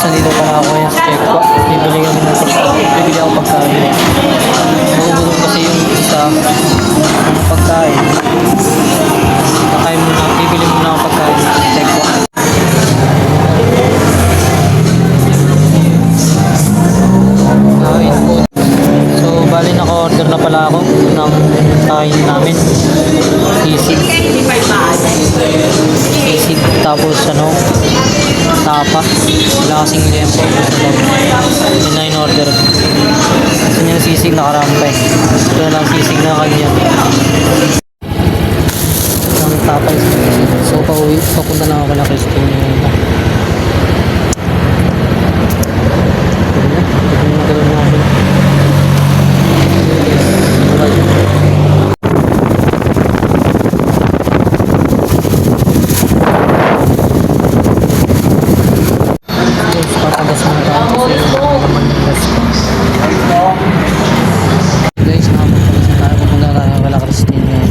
nandito pala ako ngayon sa Checkpo. Bibili kami ng pagkain. Bibili ako pagkain. Magugutom kasi yung isa ng pagkain. Kakain muna. Bibili muna ako pagkain sa Checkpo. Kain po. So, bali naka-order na pala ako ng kain namin. Sisig. Sisig. Tapos ano, tapa. Wala kasing lempo. Yun na in order. Kasi yung sisig nakarampay. Wala lang sisig na kanya. Ang tapa is sisig. So, pauwi. Papunta na ako kala Christine. Guys, nakapunta tayo. Pupunta tayo kala Christine ngayon.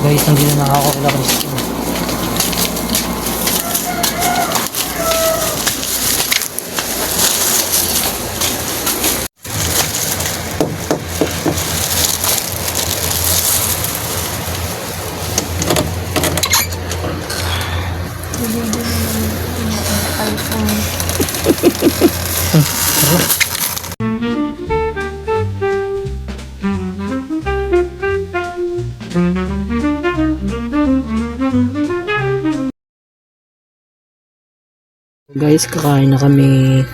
Guys, nandito na ako kala Christine. Guys, kakain na kami.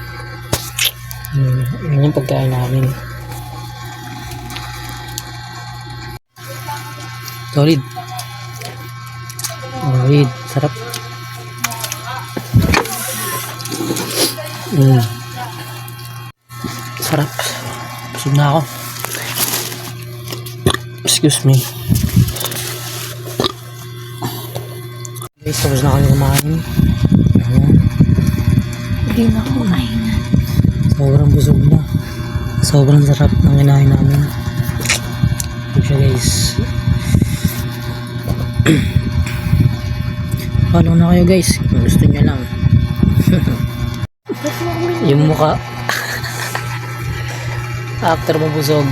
Yan yung pagkain namin. Solid. Solid. Sarap. Sarap. Busog na ako. Excuse me. Guys, tapos na kami kumain. Hindi na kumain. Sobrang busog na. Sobrang sarap ng kinain namin. Ito siya guys. Follow na kayo guys kung gusto nyo lang. Yung mukha after mabusog.